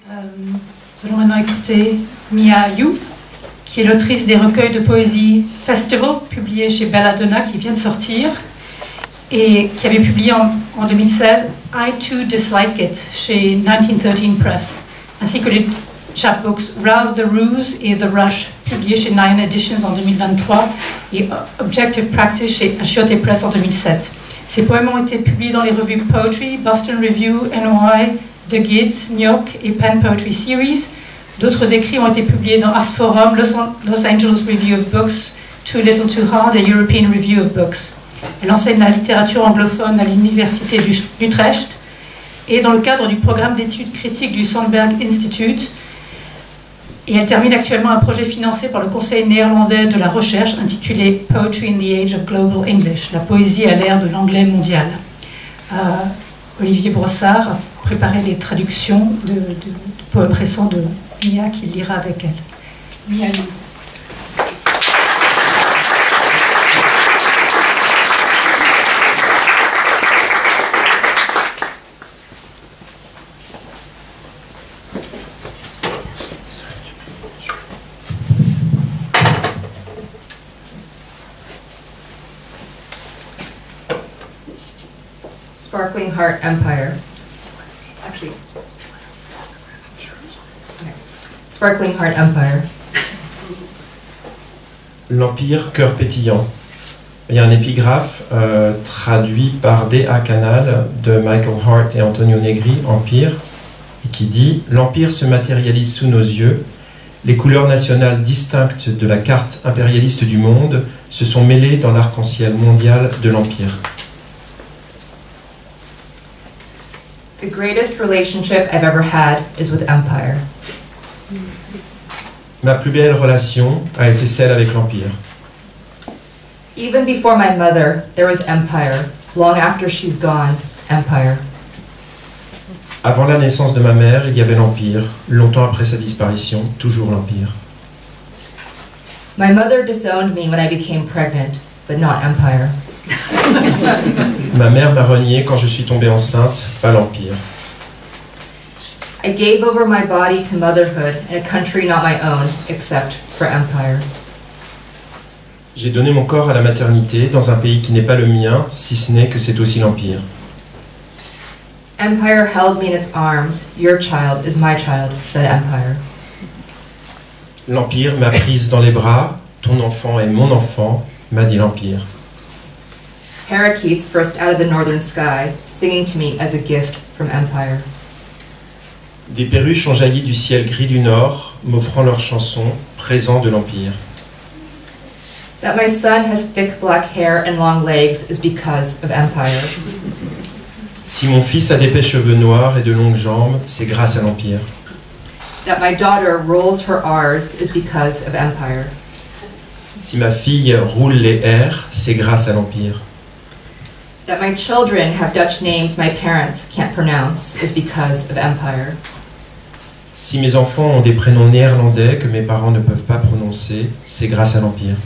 Nous allons maintenant écouter Mia Yu, qui est l'autrice des recueils de poésie Festival, publié chez Belladonna, qui vient de sortir, et qui avait publié en 2016 I Too Dislike It chez 1913 Press, ainsi que les chapbooks Rouse the Ruse et The Rush, publiés chez Nine Editions en 2023, et Objective Practice chez Achiote Press en 2007. Ces poèmes ont été publiés dans les revues Poetry, Boston Review, NY, The Gids, New York et Pen Poetry Series. D'autres écrits ont été publiés dans Art Forum, Los Angeles Review of Books, Too Little Too Hard et European Review of Books. Elle enseigne la littérature anglophone à l'Université d'Utrecht et dans le cadre du programme d'études critiques du Sandberg Institute. Et elle termine actuellement un projet financé par le Conseil néerlandais de la recherche intitulé Poetry in the Age of Global English, la poésie à l'ère de l'anglais mondial. Olivier Brossard a préparé des traductions de poèmes récents de Mia qu'il lira avec elle. Mia. Sparkling Heart Empire. Actually, okay. Sparkling Heart Empire. L'Empire, cœur pétillant. Il y a un épigraphe traduit par D.A. Canal de Michael Hart et Antonio Negri, Empire, et qui dit « L'Empire se matérialise sous nos yeux. Les couleurs nationales distinctes de la carte impérialiste du monde se sont mêlées dans l'arc-en-ciel mondial de l'Empire. » The greatest relationship I've ever had is with empire. Ma plus belle relation a été celle avec l'Empire. Even before my mother, there was empire. Long after she's gone, empire. Avant la naissance de ma mère, il y avait l'Empire. Longtemps après sa disparition, toujours l'Empire. My mother disowned me when I became pregnant, but not empire. Ma mère m'a renié quand je suis tombée enceinte, pas l'Empire. I gave over my body to motherhood in a country not my own, except for empire. J'ai donné mon corps à la maternité dans un pays qui n'est pas le mien, si ce n'est que c'est aussi l'Empire. Empire held me in its arms. Your child is my child, said empire. L'Empire m'a prise dans les bras. Ton enfant est mon enfant, m'a dit l'Empire. Parakeets burst out of the northern sky, singing to me as a gift from empire. Des perruches ont jailli du ciel gris du nord, m'offrant leurs chansons, présents de l'Empire. That my son has thick black hair and long legs is because of empire. Si mon fils a d'épais cheveux noirs et de longues jambes, c'est grâce à l'Empire. That my daughter rolls her R's is because of empire. Si ma fille roule les R, c'est grâce à l'Empire. That my children have Dutch names my parents can't pronounce is because of empire. Si mes enfants ont des prénoms néerlandais que mes parents ne peuvent pas prononcer, c'est grâce à l'Empire.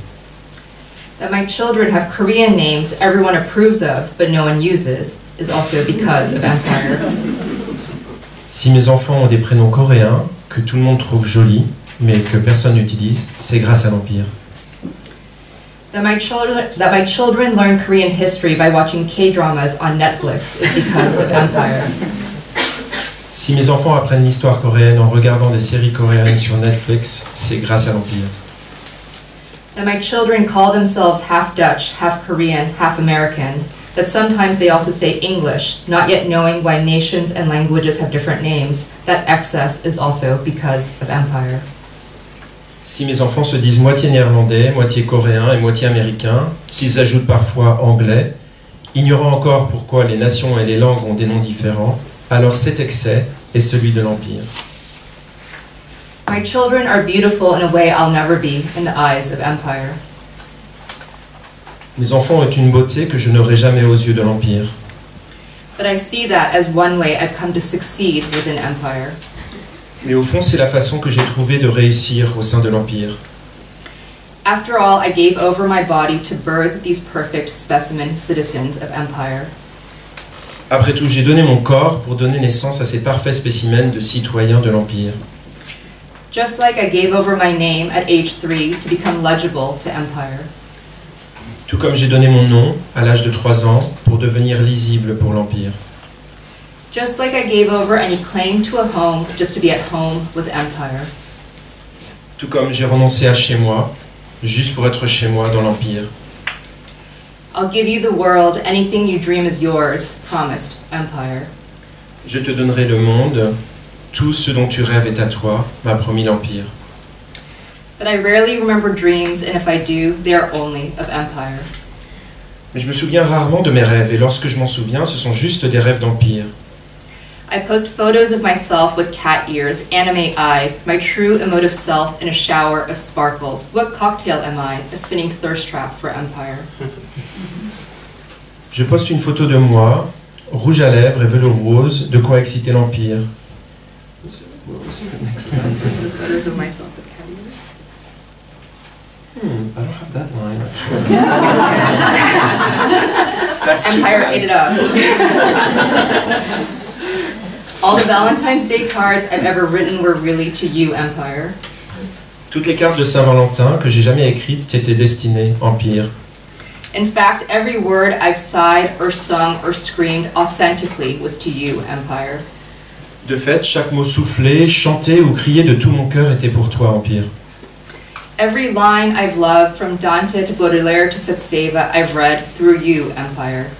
That my children have Korean names everyone approves of but no one uses is also because of empire. Si mes enfants ont des prénoms coréens que tout le monde trouve jolis mais que personne n'utilise, c'est grâce à l'Empire. That my children learn Korean history by watching K-dramas on Netflix is because of empire. Si mes enfants apprennent l'histoire coréenne en regardant des séries coréennes sur Netflix, c'est grâce à l'Empire. That my children call themselves half Dutch, half Korean, half American, that sometimes they also say English, not yet knowing why nations and languages have different names, that excess is also because of empire. Si mes enfants se disent moitié néerlandais, moitié coréen et moitié américain, s'ils ajoutent parfois anglais, ignorant encore pourquoi les nations et les langues ont des noms différents, alors cet excès est celui de l'Empire. My children are beautiful in a way I'll never be in the eyes of empire. Mes enfants ont une beauté que je n'aurai jamais aux yeux de l'Empire. But I see that as one way I've come to succeed within empire. Mais au fond, c'est la façon que j'ai trouvé de réussir au sein de l'Empire. After all, I gave over my body to birth these perfect specimen citizens of empire. Après tout, j'ai donné mon corps pour donner naissance à ces parfaits spécimens de citoyens de l'Empire. Just like I gave over my name at age 3 to become legible to empire. Tout comme j'ai donné mon nom à l'âge de 3 ans pour devenir lisible pour l'Empire. Just like I gave over any claim to a home just to be at home with empire. Tout comme j'ai renoncé à chez moi, juste pour être chez moi dans l'Empire. I'll give you the world, anything you dream is yours, promised empire. Je te donnerai le monde, tout ce dont tu rêves est à toi, m'a promis l'Empire. But I rarely remember dreams, and if I do, they are only of empire. Mais je me souviens rarement de mes rêves, et lorsque je m'en souviens, ce sont juste des rêves d'Empire. I post photos of myself with cat ears, anime eyes, my true emotive self in a shower of sparkles. What cocktail am I? A spinning thirst trap for empire. Je poste une photo de moi, rouge à lèvres et velours rose, de quoi exciter l'Empire. Photos of myself with cat ears. I don't have that line actually. Empire ate it up. All the Valentine's Day cards I've ever written were really to you, empire. Toutes les cartes de Saint-Valentin que j'ai jamais écrites étaient destinées, Empire. In fact, every word I've sighed or sung or screamed authentically was to you, empire. De fait, chaque mot soufflé, chanté ou crié de tout mon cœur était pour toi, Empire. Every line I've loved, from Dante to Baudelaire to Svetseva, I've read through you, empire.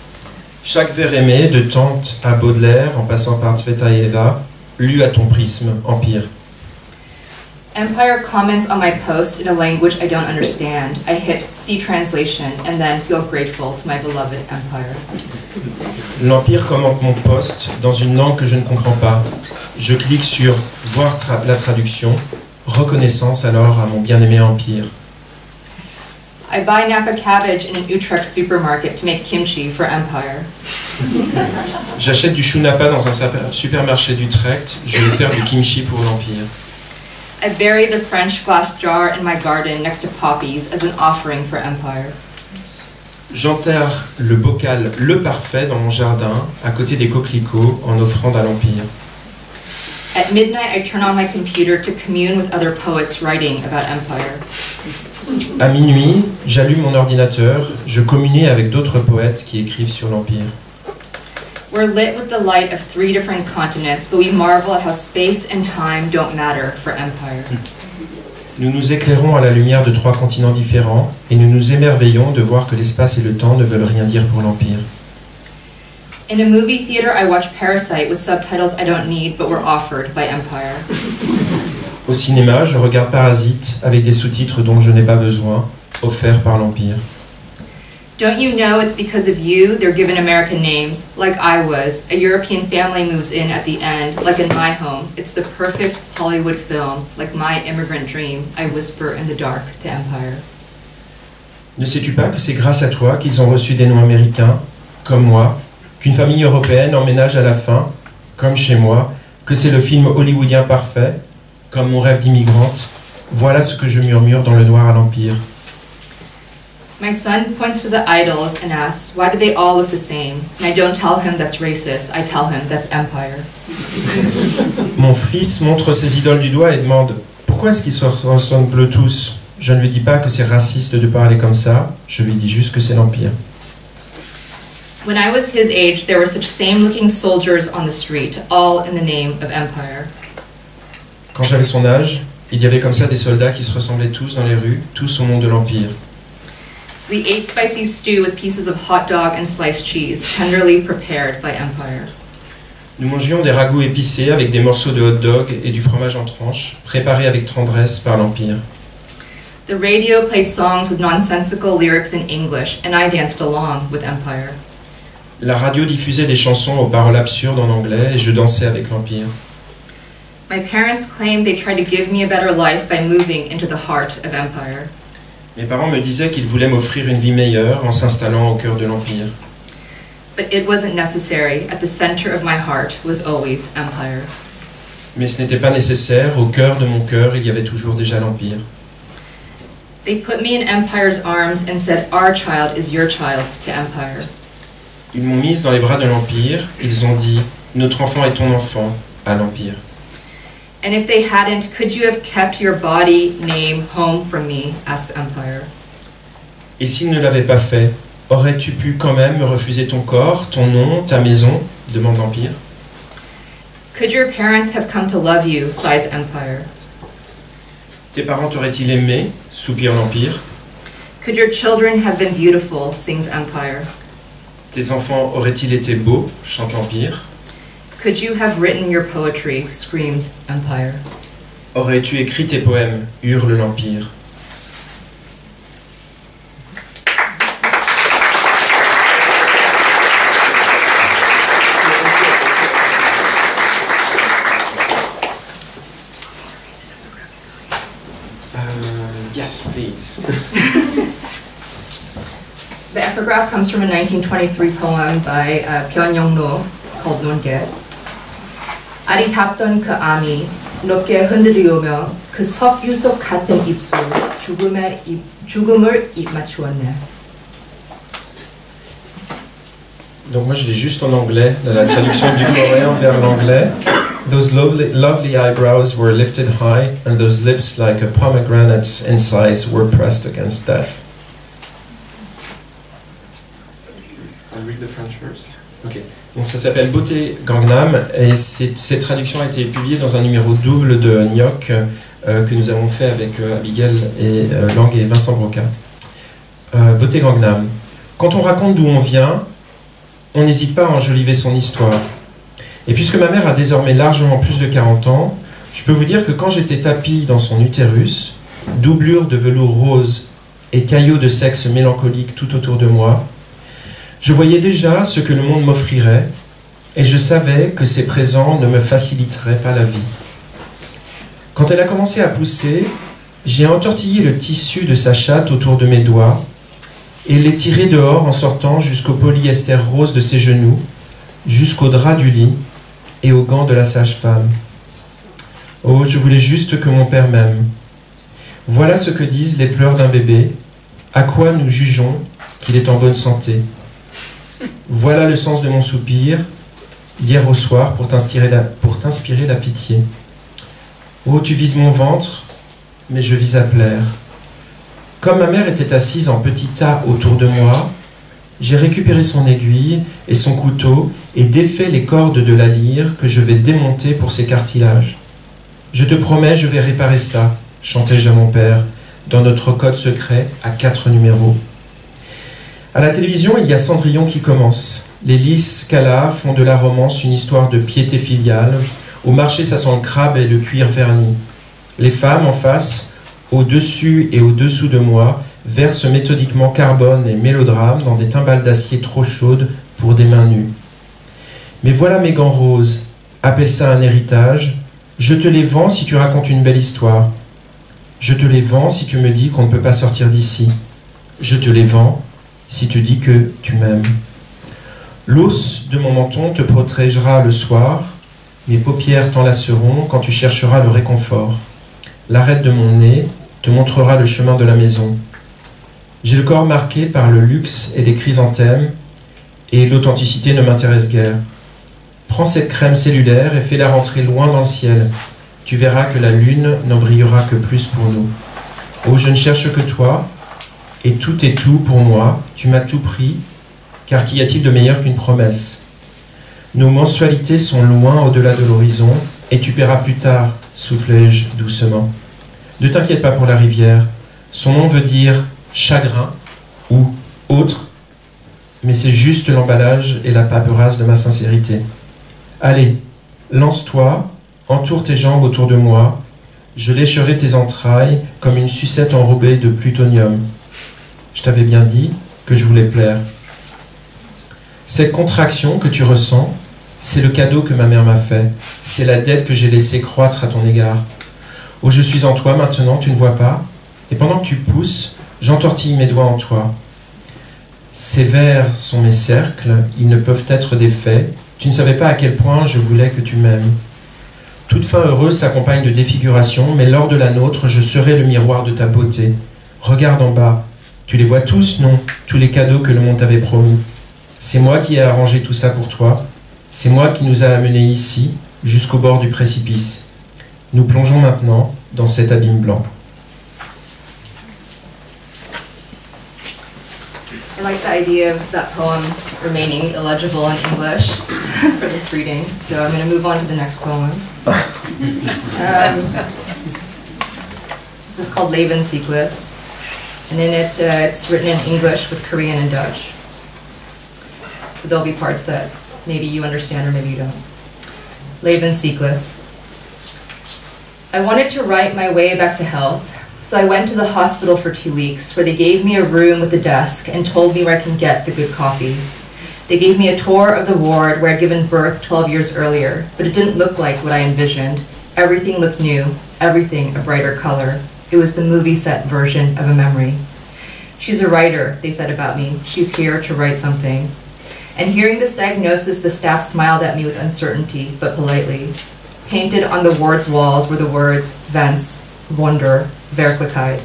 Chaque vers aimé, de Tante à Baudelaire, en passant par Tsvetaeva, lu à ton prisme, Empire. Empire comments on my post in a language I don't understand. I hit see translation and then feel grateful to my beloved empire. L'Empire commente mon post dans une langue que je ne comprends pas. Je clique sur voir la traduction. Reconnaissance alors à mon bien-aimé Empire. I buy Napa cabbage in an Utrecht supermarket to make kimchi for empire. J'achète du chou napa dans un supermarché d'Utrecht. Je vais faire du kimchi pour l'Empire. I bury the French glass jar in my garden next to poppies as an offering for empire. J'enterre le bocal le parfait dans mon jardin, à côté des coquelicots, en offrande à l'Empire. At midnight, I turn on my computer to commune with other poets writing about empire. À minuit, j'allume mon ordinateur, je communie avec d'autres poètes qui écrivent sur l'Empire. We're lit with the light of 3 different continents, but we marvel at how space and time don't matter for empire. Nous nous éclairons à la lumière de 3 continents différents et nous nous émerveillons de voir que l'espace et le temps ne veulent rien dire pour l'Empire. In a movie theater, I watch Parasite with subtitles I don't need but were offered by empire. Au cinéma, je regarde Parasite avec des sous-titres dont je n'ai pas besoin, offerts par l'Empire. Don't you know it's because of you they're given American names, like I was. A European family moves in at the end, like in my home. It's the perfect Hollywood film, like my immigrant dream. I whisper in the dark to empire. Ne sais-tu pas que c'est grâce à toi qu'ils ont reçu des noms américains, comme moi, qu'une famille européenne emménage à la fin, comme chez moi, que c'est le film hollywoodien parfait, comme mon rêve d'immigrante? Voilà ce que je murmure dans le noir à l'Empire. My son points to the idols and asks, why do they all look the same? And I don't tell him that's racist, I tell him that's empire. Mon fils montre ses idoles du doigt et demande « Pourquoi est-ce qu'ils se ressemblent tous ?» Je ne lui dis pas que c'est raciste de parler comme ça, je lui dis juste que c'est l'Empire. When I was his age, there were such same-looking soldiers on the street, all in the name of empire. Quand j'avais son âge, il y avait comme ça des soldats qui se ressemblaient tous dans les rues, tous au nom de l'Empire. We ate spicy stew with pieces of hot dog and sliced cheese, tenderly prepared by empire. Nous mangions des ragoûts épicés avec des morceaux de hot dog et du fromage en tranches, préparés avec tendresse par l'Empire. The radio played songs with nonsensical lyrics in English, and I danced along with empire. La radio diffusait des chansons aux paroles absurdes en anglais et je dansais avec l'Empire. My parents claimed they tried to give me a better life by moving into the heart of empire. Mes parents me disaient qu'ils voulaient m'offrir une vie meilleure en s'installant au cœur de l'Empire. But it wasn't necessary. At the center of my heart was always empire. Mais ce n'était pas nécessaire, au cœur de mon cœur, il y avait toujours déjà l'Empire. They put me in empire's arms and said, our child is your child to empire. Ils m'ont mise dans les bras de l'Empire. Ils ont dit, notre enfant est ton enfant, à l'Empire. And if they hadn't, could you have kept your body, name, home from me, asked the Empire. Et s'ils ne l'avaient pas fait, aurais-tu pu quand même me refuser ton corps, ton nom, ta maison, demande l'Empire. Could your parents have come to love you, sighs Empire. Tes parents t'auraient-ils aimé, soupire l'Empire. Could your children have been beautiful, sings Empire. Tes enfants auraient-ils été beaux, chante l'Empire. Could you have written your poetry, screams Empire. Aurais-tu écrit tes poèmes, hurle l'Empire. Yes, please. The epigraph comes from a 1923 poem by Pyongyong-no called Nonget. 아리답던 그 암이 높게 흔들리오며 그 석유석 같은 입술 죽음을 입맞추었네. Donc moi je l'ai juste en anglais, la traduction du coréen vers l'anglais. Those lovely eyebrows were lifted high, and those lips like a pomegranate's in size were pressed against death. I'll read the French first. Okay. Donc ça s'appelle Beauté Gangnam, et cette traduction a été publiée dans un numéro double de Nyok que nous avons fait avec Abigail et Lang et Vincent Broca. Beauté Gangnam. Quand on raconte d'où on vient, on n'hésite pas à enjoliver son histoire. Et puisque ma mère a désormais largement plus de 40 ans, je peux vous dire que quand j'étais tapie dans son utérus, doublure de velours rose et caillots de sexe mélancolique tout autour de moi, je voyais déjà ce que le monde m'offrirait, et je savais que ces présents ne me faciliteraient pas la vie. Quand elle a commencé à pousser, j'ai entortillé le tissu de sa chatte autour de mes doigts, et l'ai tiré dehors en sortant jusqu'au polyester rose de ses genoux, jusqu'au drap du lit et aux gants de la sage-femme. Oh, je voulais juste que mon père m'aime. Voilà ce que disent les pleurs d'un bébé, à quoi nous jugeons qu'il est en bonne santé. Voilà le sens de mon soupir, hier au soir, pour t'inspirer la pitié. Oh, tu vises mon ventre, mais je vise à plaire. Comme ma mère était assise en petit tas autour de moi, j'ai récupéré son aiguille et son couteau et défait les cordes de la lyre que je vais démonter pour ses cartilages. Je te promets, je vais réparer ça, chantai-je à mon père, dans notre code secret à 4 numéros. À la télévision, il y a Cendrillon qui commence. Les Lys Cala font de la romance une histoire de piété filiale. Au marché, ça sent le crabe et le cuir verni. Les femmes en face, au-dessus et au-dessous de moi, versent méthodiquement carbone et mélodrame dans des timbales d'acier trop chaudes pour des mains nues. Mais voilà mes gants roses, appelle ça un héritage. Je te les vends si tu racontes une belle histoire. Je te les vends si tu me dis qu'on ne peut pas sortir d'ici. Je te les vends si tu dis que tu m'aimes. L'os de mon menton te protégera le soir, mes paupières t'enlaceront quand tu chercheras le réconfort. L'arête de mon nez te montrera le chemin de la maison. J'ai le corps marqué par le luxe et les chrysanthèmes, et l'authenticité ne m'intéresse guère. Prends cette crème cellulaire et fais-la rentrer loin dans le ciel. Tu verras que la lune n'en brillera que plus pour nous. Oh, je ne cherche que toi, et tout est tout pour moi. Tu m'as tout pris, car qu'y a-t-il de meilleur qu'une promesse? Nos mensualités sont loin au-delà de l'horizon, et tu paieras plus tard, soufflai-je doucement. Ne t'inquiète pas pour la rivière. Son nom veut dire chagrin ou autre, mais c'est juste l'emballage et la paperasse de ma sincérité. Allez, lance-toi, entoure tes jambes autour de moi, je lécherai tes entrailles comme une sucette enrobée de plutonium. Je t'avais bien dit que je voulais plaire. Cette contraction que tu ressens, c'est le cadeau que ma mère m'a fait, c'est la dette que j'ai laissée croître à ton égard. Oh, je suis en toi maintenant, tu ne vois pas, et pendant que tu pousses, j'entortille mes doigts en toi. Ces vers sont mes cercles, ils ne peuvent être des faits. Tu ne savais pas à quel point je voulais que tu m'aimes. Toute fin heureuse s'accompagne de défiguration, mais lors de la nôtre, je serai le miroir de ta beauté. Regarde en bas. Tu les vois tous, non? Tous les cadeaux que le monde t'avait promis. C'est moi qui ai arrangé tout ça pour toi. C'est moi qui nous a amenés ici, jusqu'au bord du précipice. Nous plongeons maintenant dans cet abîme blanc. I like the idea of that poem remaining illegible in English for this reading, so I'm going to move on to the next poem. This is called Levenscyklus, and in it it's written in English with Korean and Dutch. So there'll be parts that maybe you understand or maybe you don't. Levenscyklus. I wanted to write my way back to health, so I went to the hospital for 2 weeks, where they gave me a room with a desk and told me where I can get the good coffee. They gave me a tour of the ward where I'd given birth 12 years earlier, but it didn't look like what I envisioned. Everything looked new, everything a brighter color. It was the movie set version of a memory. She's a writer, they said about me. She's here to write something. And hearing this diagnosis, the staff smiled at me with uncertainty, but politely. Painted on the ward's walls were the words, Wens, Wonder, Werkelijkheid.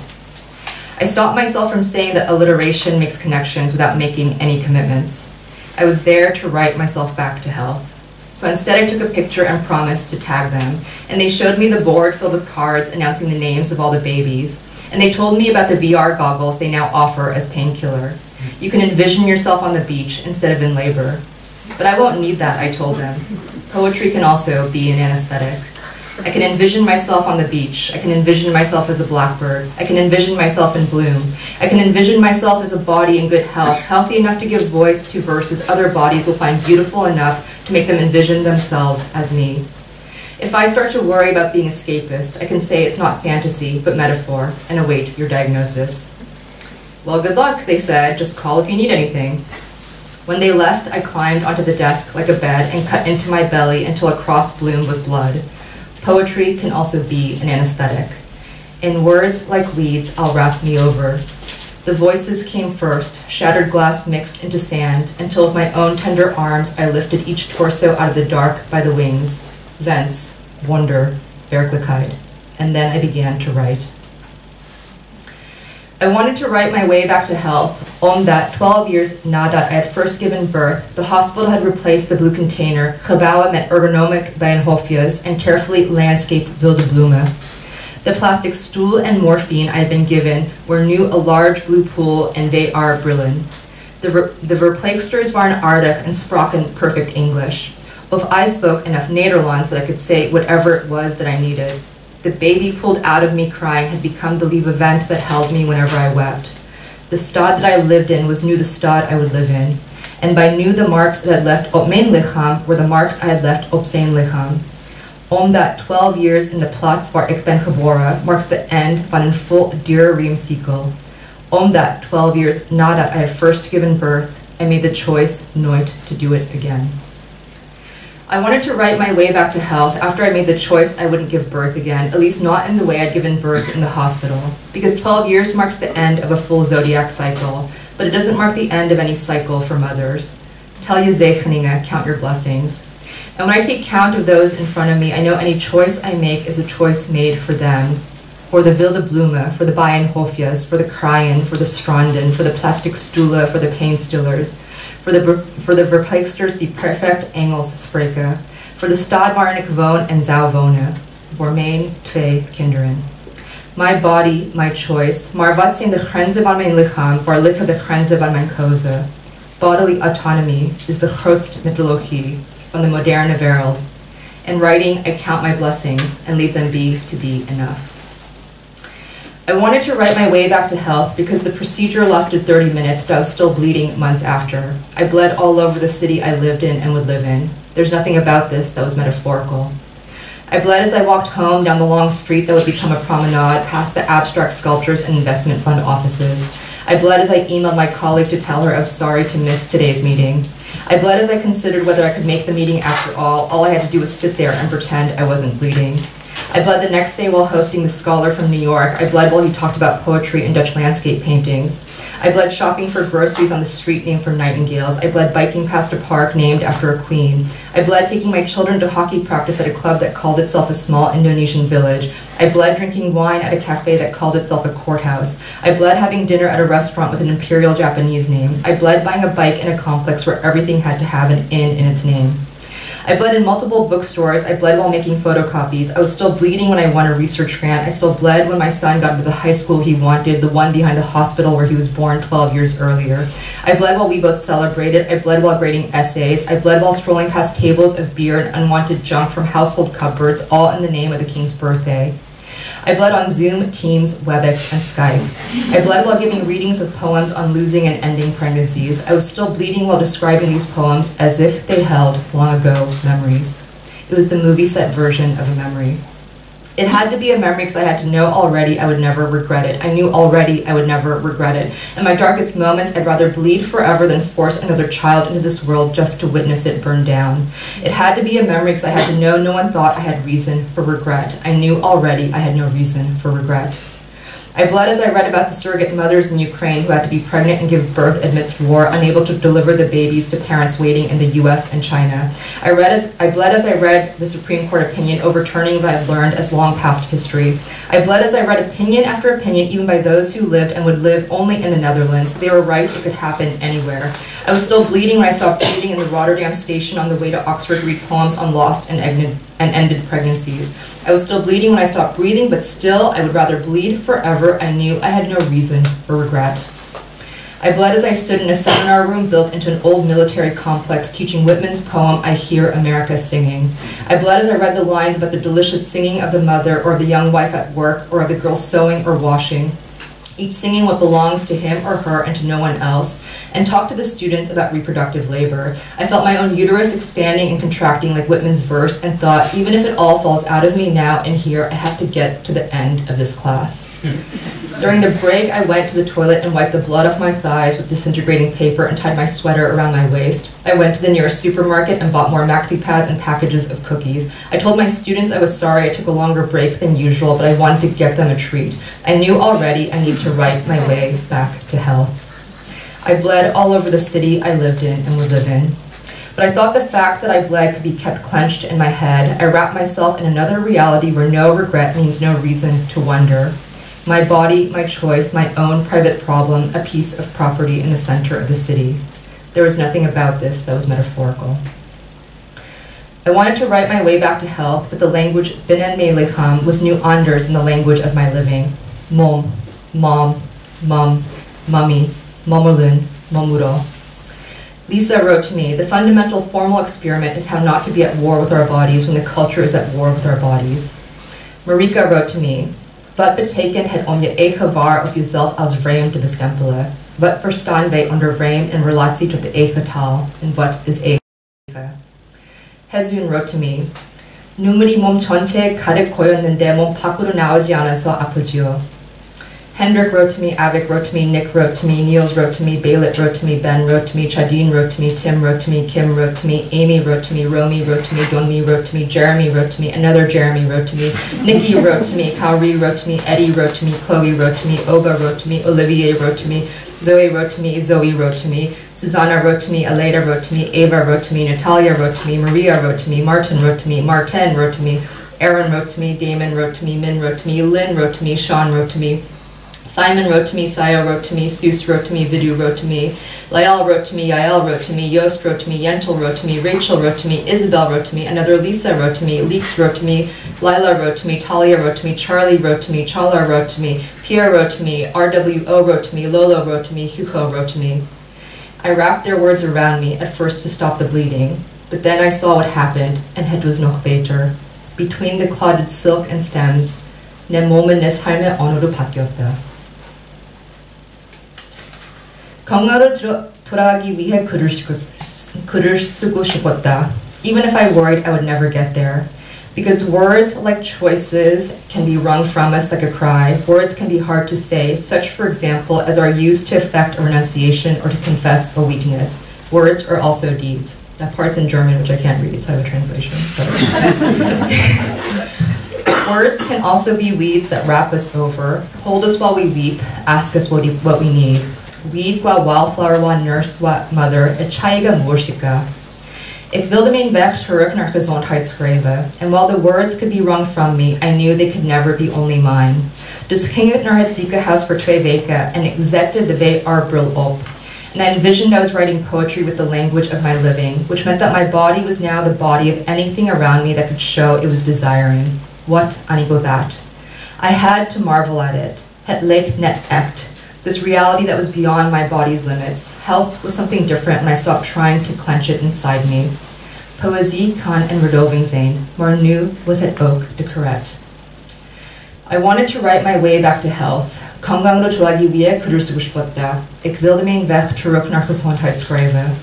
I stopped myself from saying that alliteration makes connections without making any commitments. I was there to write myself back to health. So instead I took a picture and promised to tag them, and they showed me the board filled with cards announcing the names of all the babies, and they told me about the VR goggles they now offer as painkiller. You can envision yourself on the beach instead of in labor. But I won't need that, I told them. Poetry can also be an anesthetic. I can envision myself on the beach. I can envision myself as a blackbird. I can envision myself in bloom. I can envision myself as a body in good health, healthy enough to give voice to verses other bodies will find beautiful enough to make them envision themselves as me. If I start to worry about being escapist, I can say it's not fantasy, but metaphor, and await your diagnosis. Well, good luck, they said. Just call if you need anything. When they left, I climbed onto the desk like a bed and cut into my belly until a cross bloomed with blood. Poetry can also be an anesthetic. In words like weeds, I'll wrap me over. The voices came first, shattered glass mixed into sand, until with my own tender arms I lifted each torso out of the dark by the wings. Wens, Wonder, Werkelijkheid. And then I began to write. I wanted to write my way back to health, omdat 12 years nadat I had first given birth, the hospital had replaced the blue container, gebouwen met ergonomic bijenhofjes, and carefully landscaped wilde bloemen. The plastic stool and morphine I had been given were new a large blue pool and VR-brillen. The verpleegsters waren aardig and spraken perfect English. Of I spoke enough Nederlands that I could say whatever it was that I needed. The baby pulled out of me crying had become the lieve vent that held me whenever I wept. The stad that I lived in was nu the stad I would live in. And by nu the marks that I had left op mijn lichaam were the marks I had left op zijn lichaam. Omdat 12 years in the plaats waar ik ben geboren marks the end van een vol dure riemcycle. Omdat 12 years nadat I had first given birth, I made the choice nooit to do it again. I wanted to write my way back to health after I made the choice I wouldn't give birth again, at least not in the way I'd given birth in the hospital, because 12 years marks the end of a full zodiac cycle, but it doesn't mark the end of any cycle for mothers. Tel je zegeningen, count your blessings. And when I take count of those in front of me, I know any choice I make is a choice made for them, for the wilde bloemen, for the bijenhofjes, for the kraaien, for the stranden, for the plastic stoelen, for the painstillers, for the verpleegsters die perfect Engels spreken, for the stad waarin ik woon en zou wonen, voor mijn 2 kinderen. My body, my choice, maar wat zijn de grenzen van mijn lichaam, waar liggen de grenzen van mijn keuze? Bodily autonomy is de grootste mythologie van de moderne wereld. In writing, I count my blessings and leave them be to be enough. I wanted to write my way back to health because the procedure lasted 30 minutes, but I was still bleeding months after. I bled all over the city I lived in and would live in. There's nothing about this that was metaphorical. I bled as I walked home down the long street that would become a promenade past the abstract sculptures and investment fund offices. I bled as I emailed my colleague to tell her I was sorry to miss today's meeting. I bled as I considered whether I could make the meeting after all. All I had to do was sit there and pretend I wasn't bleeding. I bled the next day while hosting the scholar from New York. I bled while he talked about poetry and Dutch landscape paintings. I bled shopping for groceries on the street named for nightingales. I bled biking past a park named after a queen. I bled taking my children to hockey practice at a club that called itself a small Indonesian village. I bled drinking wine at a cafe that called itself a courthouse. I bled having dinner at a restaurant with an imperial Japanese name. I bled buying a bike in a complex where everything had to have an inn in its name. I bled in multiple bookstores. I bled while making photocopies. I was still bleeding when I won a research grant. I still bled when my son got into the high school he wanted, the one behind the hospital where he was born 12 years earlier. I bled while we both celebrated. I bled while grading essays. I bled while strolling past tables of beer and unwanted junk from household cupboards, all in the name of the king's birthday. I bled on Zoom, Teams, WebEx, and Skype. I bled while giving readings of poems on losing and ending pregnancies. I was still bleeding while describing these poems as if they held long ago memories. It was the movie set version of a memory. It had to be a memory because I had to know already I would never regret it. I knew already I would never regret it. In my darkest moments, I'd rather bleed forever than force another child into this world just to witness it burn down. It had to be a memory because I had to know no one thought I had reason for regret. I knew already I had no reason for regret. I bled as I read about the surrogate mothers in Ukraine who had to be pregnant and give birth amidst war, unable to deliver the babies to parents waiting in the US and China. I bled as I read the Supreme Court opinion overturning what I had learned as long past history. I bled as I read opinion after opinion, even by those who lived and would live only in the Netherlands. They were right, it could happen anywhere. I was still bleeding when I stopped breathing in the Rotterdam station on the way to Oxford to read poems on lost and ended pregnancies. I was still bleeding when I stopped breathing, but still, I would rather bleed forever. I knew I had no reason for regret. I bled as I stood in a seminar room built into an old military complex teaching Whitman's poem, I Hear America Singing. I bled as I read the lines about the delicious singing of the mother or the young wife at work or of the girl sewing or washing, each singing what belongs to him or her and to no one else, and talked to the students about reproductive labor. I felt my own uterus expanding and contracting like Whitman's verse and thought, even if it all falls out of me now and here, I have to get to the end of this class. During the break, I went to the toilet and wiped the blood off my thighs with disintegrating paper and tied my sweater around my waist. I went to the nearest supermarket and bought more maxi pads and packages of cookies. I told my students I was sorry I took a longer break than usual, but I wanted to get them a treat. I knew already I needed to write my way back to health. I bled all over the city I lived in and would live in. But I thought the fact that I bled could be kept clenched in my head. I wrapped myself in another reality where no regret means no reason to wonder. My body, my choice, my own private problem, a piece of property in the center of the city. There was nothing about this that was metaphorical. I wanted to write my way back to health, but the language binnen me lichaam was new anders in the language of my living. Mom, mom, mum, mummy, momolun, momuro. Lisa wrote to me, the fundamental formal experiment is how not to be at war with our bodies when the culture is at war with our bodies. Marika wrote to me, wat betekent het om je eigen waar of jezelf als vreemd te bestempelen? Wat verstaan wij onder vreemd in relatie tot de eigen taal? En wat is eigen? Hezun wrote to me, 눈물이 몸 전체에 가득 고였는데 몸 밖으로 나오지 않아서 아프지요. Hendrik wrote to me, Avik wrote to me, Nick wrote to me, Niels wrote to me, Baylit wrote to me, Ben wrote to me, Chadine wrote to me, Tim wrote to me, Kim wrote to me, Amy wrote to me, Romy wrote to me, Donmi wrote to me, Jeremy wrote to me, another Jeremy wrote to me, Nikki wrote to me, Kauri wrote to me, Eddie wrote to me, Chloe wrote to me, Oba wrote to me, Olivier wrote to me, Zoe wrote to me, Zoe wrote to me, Susanna wrote to me, Aleda wrote to me, Ava wrote to me, Natalia wrote to me, Maria wrote to me, Martin wrote to me, Martin wrote to me, Aaron wrote to me, Damon wrote to me, Min wrote to me, Lynn wrote to me, Sean wrote to me, Simon wrote to me, Sayo wrote to me, Seuss wrote to me, Vidu wrote to me, Lael wrote to me, Yael wrote to me, Yost wrote to me, Yentel wrote to me, Rachel wrote to me, Isabel wrote to me, another Lisa wrote to me, Leeks wrote to me, Lila wrote to me, Talia wrote to me, Charlie wrote to me, Chala wrote to me, Pierre wrote to me, RWO wrote to me, Lolo wrote to me, Hugo wrote to me. I wrapped their words around me, at first to stop the bleeding, but then I saw what happened, and het was nog beter. Between the clotted silk and stems, 내 몸은 내 삶의 언어로 바뀌었다. 건강으로 돌아가기 위해 글을 쓰고 싶었다. Even if I worried I would never get there. Because words, like choices, can be wrung from us like a cry. Words can be hard to say, such, for example, as are used to effect a renunciation or to confess a weakness. Words are also deeds. That part's in German, which I can't read, so I have a translation. Words can also be weeds that wrap us over, hold us while we weep, ask us what we need. weed과 wildflower와 nurse와 mother, het chaïga muishika. Ik wilde mijn weg terug naar gezondheid schrijven, and while the words could be wrung from me, I knew they could never be only mine. Dus ging ik naar het ziekenhuis voor 2 weken en ik zette de VR-bril op. And I envisioned I was writing poetry with the language of my living, which meant that my body was now the body of anything around me that could show it was desiring. What anigo that? I had to marvel at it. Het leek net echt. This reality that was beyond my body's limits. Health was something different when I stopped trying to clench it inside me. Poëzie kan een verdoving zijn, maar nu was het ook de correct. I wanted to write my way back to health. 건강으로 돌아가기 위해 글을 쓰고 싶었다. Ik wilde mijn weg terug naar gezondheid schrijven.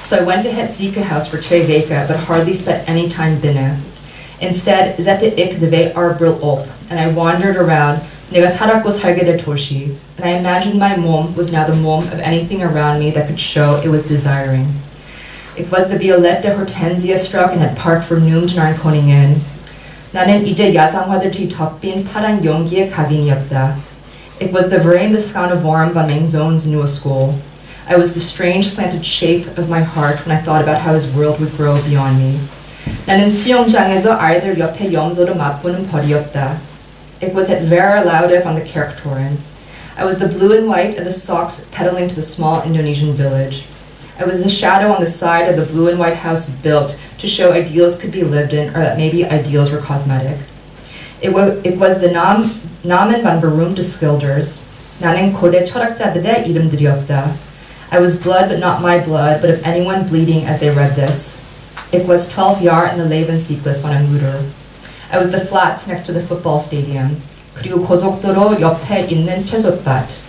So I went to het ziekenhuis voor 2 weken, but hardly spent any time binnen. Instead, zette ik de VR-bril op, and I wandered around. 내가 살았고 살게 될 도시, and I imagined my mom was now the mom of anything around me that could show it was desiring. Ik was de violette hortensia-struck in het park vernoemd naar een koningin. 나는 이제 야상화들 뒤덮인 파란 용기의 각인이었다. It was the vreemde vorm van mijn zoon's nieuwe school. I was the strange slanted shape of my heart when I thought about how his world would grow beyond me. 나는 수영장에서 아이들 옆에 염소를 맛보는 벌이었다. It was het verloude van the kerktoren. I was the blue and white of the socks pedaling to the small Indonesian village. I was the shadow on the side of the blue and white house built to show ideals could be lived in, or that maybe ideals were cosmetic. It was the namen van beroemde schilders. 나는 고대 철학자들의 이름들이었다. I was blood, but not my blood, but of anyone bleeding as they read this. It was 12 jaar in the levenscyklus van een moeder. I was the flats next to the football stadium. 그리고 고속도로 옆에 있는 채소밭.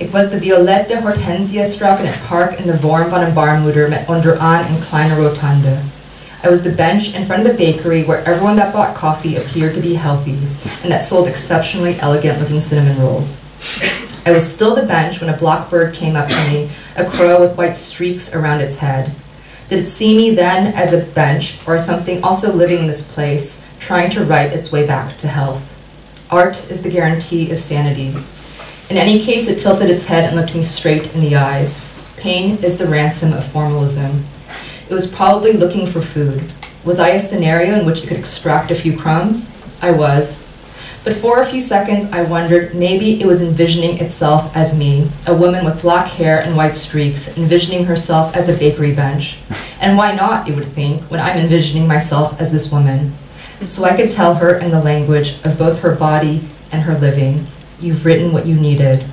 Ik was the violette hortensia struck in a park in the vorm van een baarmoeder met onderaan een kleine rotonde. I was the bench in front of the bakery where everyone that bought coffee appeared to be healthy and that sold exceptionally elegant looking cinnamon rolls. I was still the bench when a blackbird came up to me, a crow with white streaks around its head. Did it see me then as a bench or as something also living in this place, trying to write its way back to health? Art is the guarantee of sanity. In any case, it tilted its head and looked me straight in the eyes. Pain is the ransom of formalism. It was probably looking for food. Was I a scenario in which it could extract a few crumbs? I was. But for a few seconds, I wondered maybe it was envisioning itself as me, a woman with black hair and white streaks, envisioning herself as a bakery bench. And why not, it would think, when I'm envisioning myself as this woman? So I could tell her in the language of both her body and her living, you've written what you needed.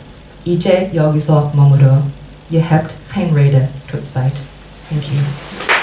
이제 여기서 머물러. Je hebt geen reden tot spijt. Thank you.